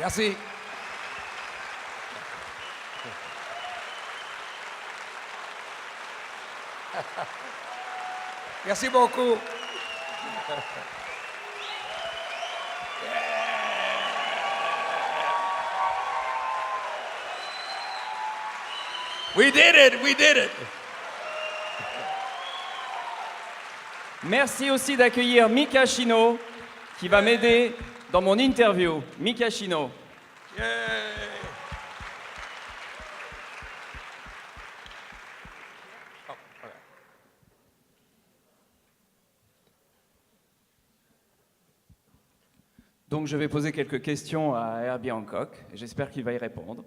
Merci. Merci beaucoup. We did it, we did it. Merci aussi d'accueillir Mika Shino, qui va m'aider dans mon interview. Mika Shino. Yay. Oh, okay. Donc je vais poser quelques questions à Herbie Hancock, et j'espère qu'il va y répondre.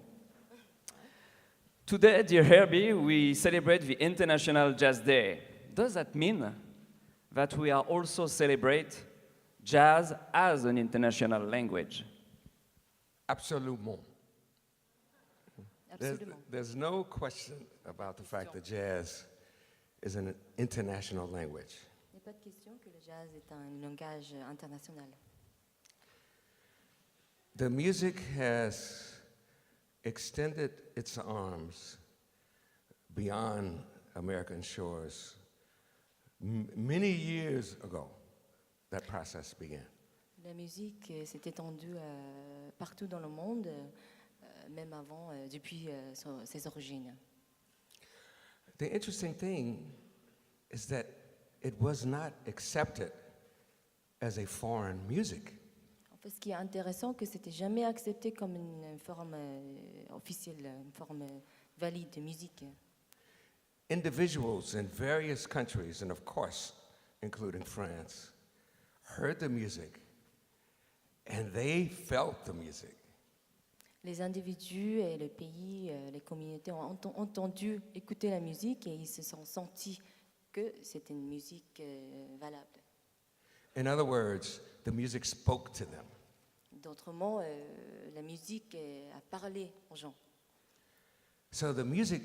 Today, dear Herbie, we celebrate the International Jazz Day. Does that mean that we are also celebrate jazz as an international language? Absolument. Absolument. There's no question about the fact that jazz is an international language. Il n'y a pas de question que le jazz est un langage international. The music has extended its arms beyond American shores. Many years ago, that process began. La musique s'est étendue partout dans le monde, même avant, depuis ses origines. The interesting thing is that it was not accepted as a foreign music. En fait, ce qui est intéressant, c'est que c'était jamais accepté comme une forme officielle, une forme valide de musique. Individuals in various countries, and of course, including France, heard the music and they felt the music. Les individus et les pays, les communautés ont entendu écouter la musique et ils se sont sentis que c'était une musique valable. In other words, the music spoke to them. D'autres mots, la musique a parlé aux gens. So the music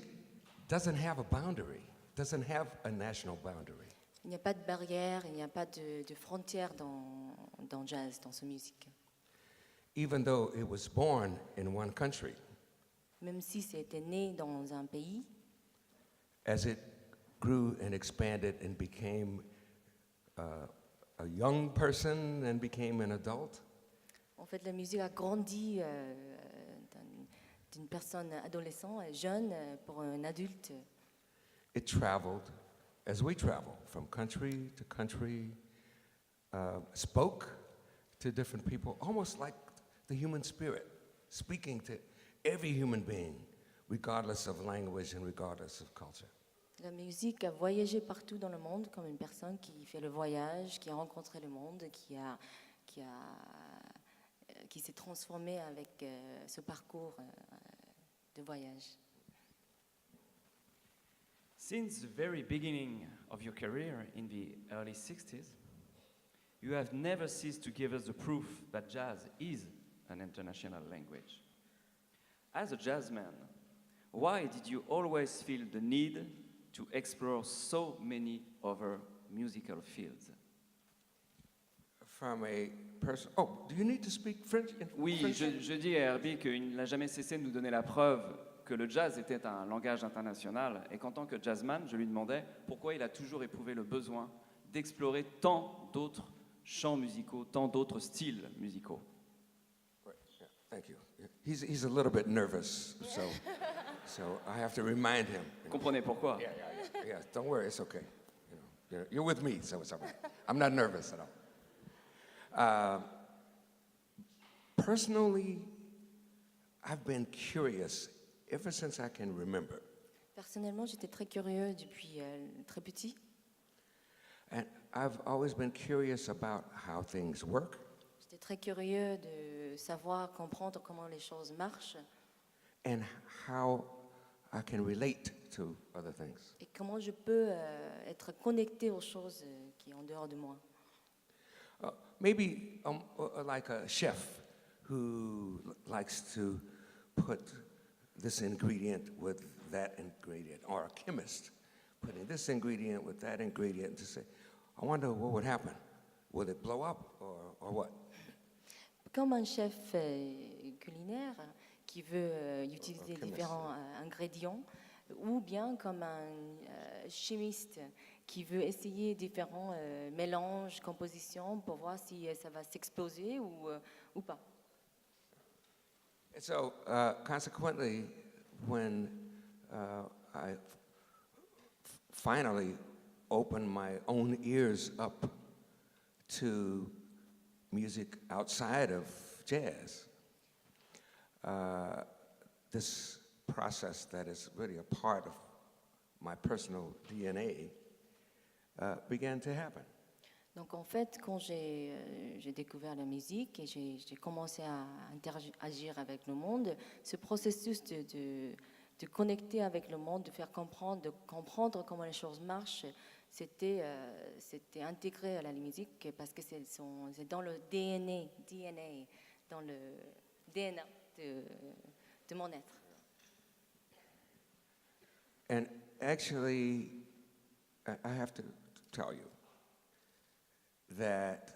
doesn't have a boundary, doesn't have a national boundary. Il n'y a pas de barrière, il n'y a pas de frontière dans jazz, dans cette musique. Even though it was born in one country, Même si c'était né dans un pays, as it grew and expanded and became a young person and became an adult, en fait, la musique a grandi d'une personne adolescent, jeune, pour un adulte. it traveled as we travel from country to country, spoke to different people, almost like the human spirit, speaking to every human being, regardless of language and regardless of culture. La musique a voyagé partout dans le monde comme une personne qui fait le voyage, qui a rencontré le monde, qui s'est transformée avec ce parcours de voyage. Since the very beginning of your career in the early 60s, you have never ceased to give us the proof that jazz is an international language. As a jazzman, why did you always feel the need to explore so many other musical fields? From a person, oh, do you need to speak French? Oui, je dis à Herbie qu'il n'a jamais cessé de nous donner la preuve que le jazz était un langage international et qu'en tant que jazzman, je lui demandais pourquoi il a toujours éprouvé le besoin d'explorer tant d'autres chants musicaux, tant d'autres styles musicaux. Right, yeah, thank you. Yeah. He's a little bit nervous, so I have to remind him. Comprenez pourquoi? Yeah, don't worry, it's okay. You're with me, so it's all right. I'm not nervous at all. Personally, I've been curious ever since I can remember. Personnellement, j'étais très curieux depuis très petit. And I've always been curious about how things work. J'étais très curieux de savoir, comprendre comment les choses marchent And how I can relate to other things. et comment je peux être connecté aux choses qui sont en dehors de moi. Maybe like a chef who likes to put this ingredient with that ingredient, or a chemist putting this ingredient with that ingredient to say, I wonder what would happen. Will it blow up or what? Comme un chef culinaire qui veut utiliser chemist, différents ingrédients, ou bien comme un chimiste qui veut essayer différents mélanges, compositions pour voir si ça va s'exploser ou pas. And so, consequently, when I finally opened my own ears up to music outside of jazz, this process that is really a part of my personal DNA began to happen. Donc en fait, quand j'ai découvert la musique et j'ai commencé à interagir avec le monde, ce processus de connecter avec le monde, de faire comprendre, de comprendre comment les choses marchent, c'était intégré à la musique parce que c'est dans le DNA, dans le DNA de mon être. And actually, I have to tell you that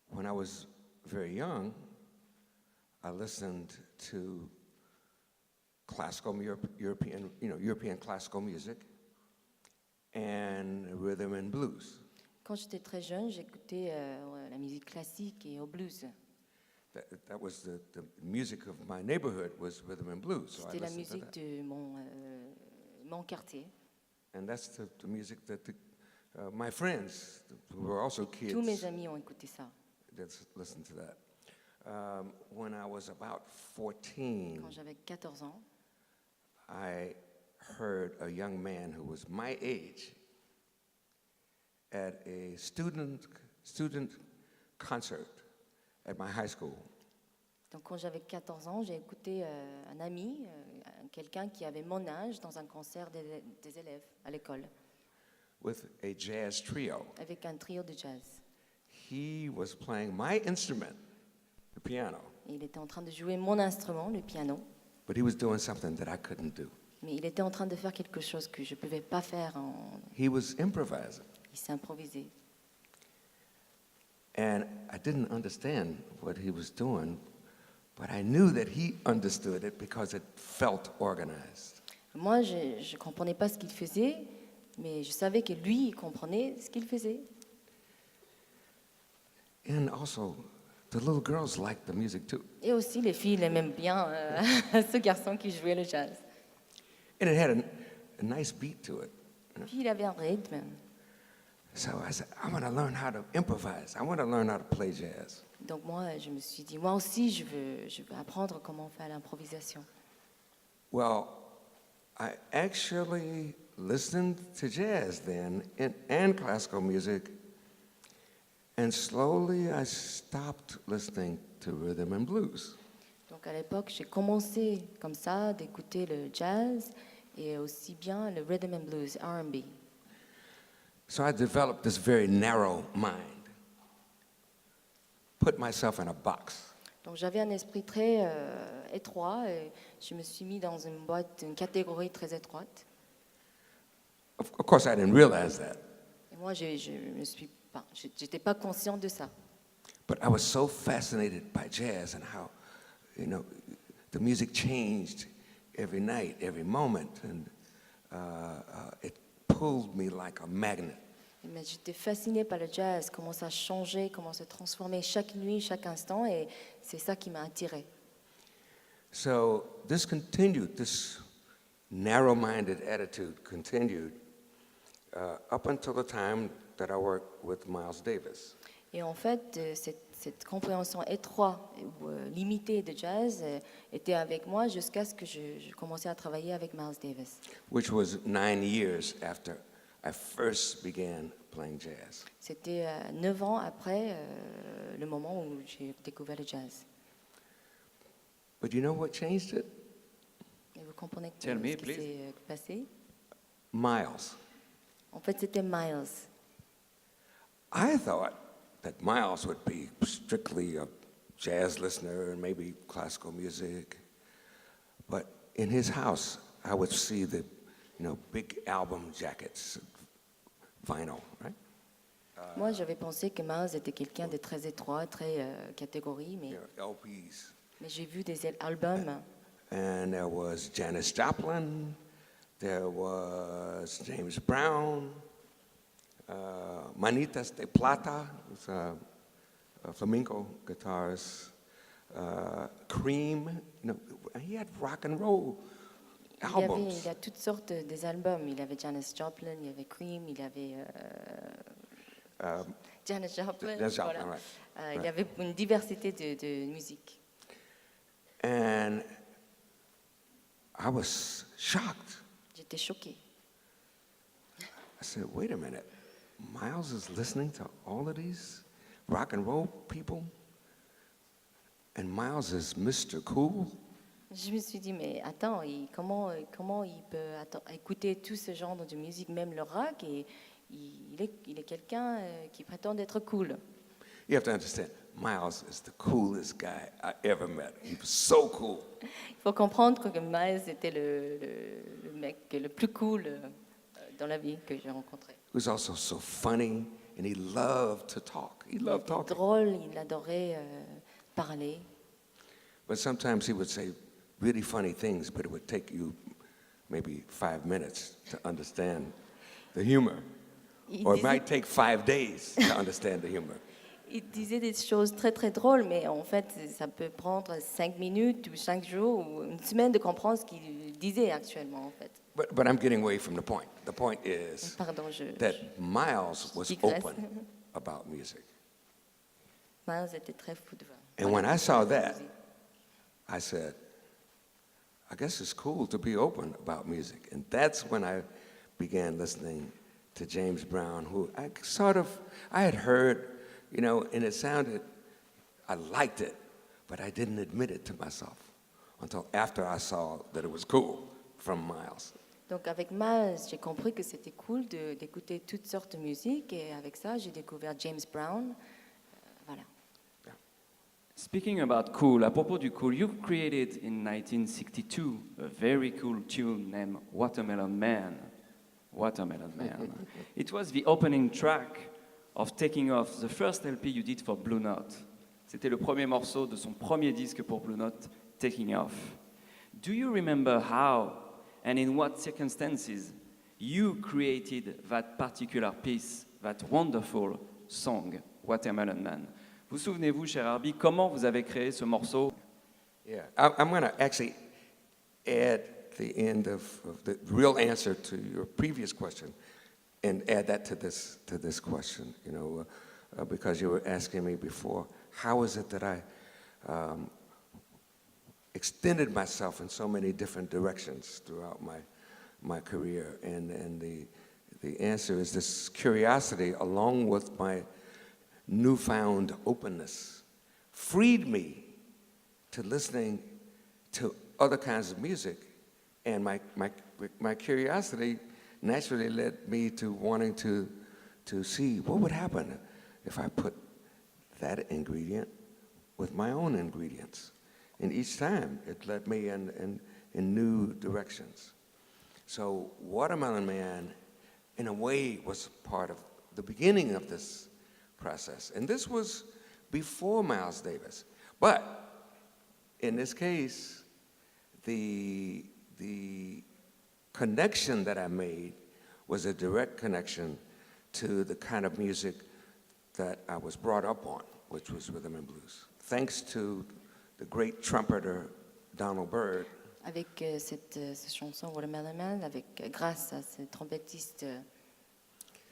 when I was very young, I listened to classical European classical music and rhythm and blues. Quand j'étais très jeune, j'écoutais la musique classique et au blues. That was the music of my neighborhood was rhythm and blues. So I C'était la listened to musique that. de mon quartier. And that's the music that my friends, who were also kids, Tous mes amis ont écouté ça. just listened to that. When I was about 14, Quand j'avais 14 ans, I heard a young man who was my age at a student concert at my high school. donc quand j'avais 14 ans, j'ai écouté un ami, quelqu'un qui avait mon âge, dans un concert des élèves à l'école, With a jazz trio. avec un trio de jazz. He was playing my instrument, the piano, Et il était en train de jouer mon instrument, le piano, but he was doing something that I couldn't do. mais il était en train de faire quelque chose que je ne pouvais pas faire. He was improvising, Il s'est improvisé. and I didn't understand what he was doing, but I knew that he understood it because it felt organized. Moi, je ne comprenais pas ce qu'il faisait, mais je savais que lui, il comprenait ce qu'il faisait. And also, the little girls liked the music too. Et aussi, les filles aimaient bien ce garçon qui jouait le jazz. And it had a nice beat to it. Puis il avait un rythme. So I said, I want to learn how to improvise. I want to learn how to play jazz. Donc moi, je me suis dit, moi aussi, je veux apprendre comment faire l'improvisation. Well, I actually listened to jazz then and classical music, and slowly I stopped listening to rhythm and blues. Donc à l'époque, j'ai commencé comme ça d'écouter le jazz et aussi bien le rhythm and blues, R&B. So I developed this very narrow mind, put myself in a box. Donc j'avais un esprit très étroit et je me suis mis dans une boîte, une catégorie très étroite. Of course, I didn't realize that, Et moi, j'étais pas conscient de ça. but I was so fascinated by jazz and how, the music changed every night, every moment, and it pulled me like a magnet. Mais j'étais fascinée par le jazz, comment ça changeait, comment ça se transformait chaque nuit, chaque instant, et c'est ça qui m'a attirée. So this narrow-minded attitude continued up until the time that I worked with Miles Davis. Et en fait, cette compréhension étroite ou limitée de jazz était avec moi jusqu'à ce que je commençais à travailler avec Miles Davis. Which was 9 years after I first began playing jazz. C'était 9 ans après le moment où j'ai découvert le jazz. But you know what changed it? Et vous comprenez Tell me, ce qui please. s'est passé? Miles. En fait, c'était Miles. I thought that Miles would be strictly a jazz listener and maybe classical music. But in his house, I would see the, big album jackets, vinyl, right? Moi, j'avais pensé que Miles était quelqu'un de très étroit, très catégorie, mais Mais j'ai vu des albums. And there was Janis Joplin, there was James Brown, Manitas de Plata, who's a flamenco guitarist, Cream. You know, he had rock and roll albums. Il a toutes sortes des albums. Il avait Janis Joplin, il y avait Cream, il avait Janis Joplin. Janis Joplin, Voilà. right. Il y avait une diversité de musique. And I was shocked. J'étais choquée. I said, wait a minute. Miles is listening to all of these rock and roll people? And Miles is Mr. Cool? Je me suis dit, mais attends, comment il peut écouter tout ce genre de musique, même le rock, et il est quelqu'un qui prétend être cool. You have to understand, Miles is the coolest guy I ever met. He was so cool. Il faut comprendre que Miles était le mec le plus cool dans la vie que j'ai rencontré. He was also so funny, and he loved to talk. He loved Il était talking. drôle, il adorait parler. But sometimes he would say really funny things, but it would take you maybe 5 minutes to understand the humor. Or it might take 5 days to understand the humor. Il disait des choses très très drôles, mais en fait, ça peut prendre 5 minutes ou 5 jours ou une semaine de comprendre ce qu'il disait actuellement, en fait. But I'm getting away from the point. The point is Pardon, that Miles was digresse. open about music. Miles était très fou de And when I saw that, I said, I guess it's cool to be open about music. And that's when I began listening to James Brown, who I had heard, you know, and it sounded, I liked it, but I didn't admit it to myself until after I saw that it was cool from Miles. Donc avec Miles, j'ai compris que c'était cool d'écouter toutes sortes de musique, et avec ça, j'ai découvert James Brown. Voilà. Speaking about cool, à propos du cool, you created in 1962 a very cool tune named Watermelon Man. Watermelon Man. It was the opening track of Taking Off, the first LP you did for Blue Note. C'était le premier morceau de son premier disque pour Blue Note, Taking Off. Do you remember how and in what circumstances you created that particular piece, that wonderful song, Watermelon Man? Vous souvenez-vous, cher Herbie, comment vous avez créé ce morceau? Yeah, I'm going to actually add the end of the real answer to your previous question and add that to this question, you know, because you were asking me before, how is it that I extended myself in so many different directions throughout my career? And the answer is this curiosity, along with my newfound openness, freed me to listening to other kinds of music. And my curiosity naturally led me to wanting to see what would happen if I put that ingredient with my own ingredients. And each time it led me in new directions. So Watermelon Man, in a way, was part of the beginning of this process. And this was before Miles Davis. But in this case, the connection that I made was a direct connection to the kind of music that I was brought up on, which was rhythm and blues. Thanks to the great trumpeter Donald Byrd. Avec cette chanson Watermelon Man, grâce à ce trompettiste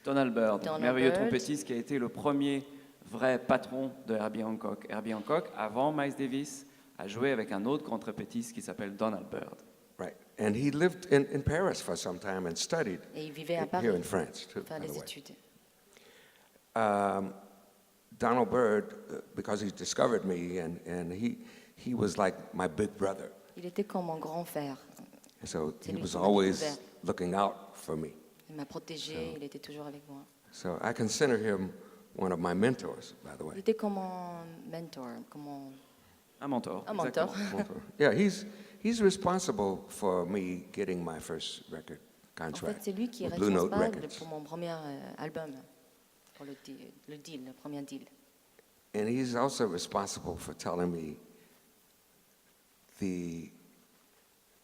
Donald Byrd, Donald merveilleux Byrd. trompettiste qui a été le premier vrai patron de Herbie Hancock. Herbie Hancock, avant Miles Davis, a joué avec un autre grand trompettiste qui s'appelle Donald Byrd. Right. And he lived in Paris for some time and studied et il vivait à Paris here in France, too, pour faire by the des way. études. Donald Byrd, because he discovered me, and he was like my big brother. Il était comme mon grand frère. And so C'est he lui was qui m'a always découvert. looking out for me. Il m'a protégé, il était toujours avec moi. So I consider him one of my mentors, by the Il way. était comme mon mentor, comme mon... Un mentor. Un mentor. exactement. Mentor. Yeah, he's responsible for me getting my first record En contract fait, c'est lui qui est with Blue Note responsable Records. pour mon premier album, pour le deal, le premier deal. And he's also responsible for telling me the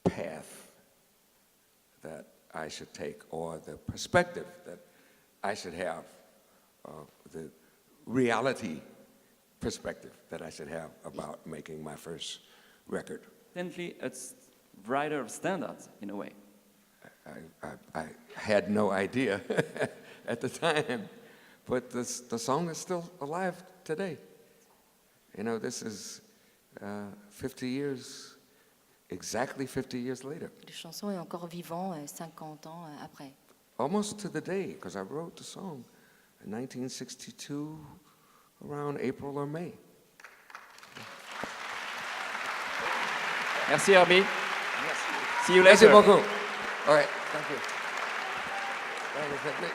path that I should take or the perspective that I should have, the reality perspective that I should have about making my first record. Definitely, it's writer standards in a way. I had no idea at the time, but the song is still alive today. You know, this is 50 years, exactly 50 years later. La chanson est encore vivant 50 ans après. Almost to the day, because I wrote the song in 1962, around April or May. Merci Herbie. See you Merci later. beaucoup. All right, thank you. That was it.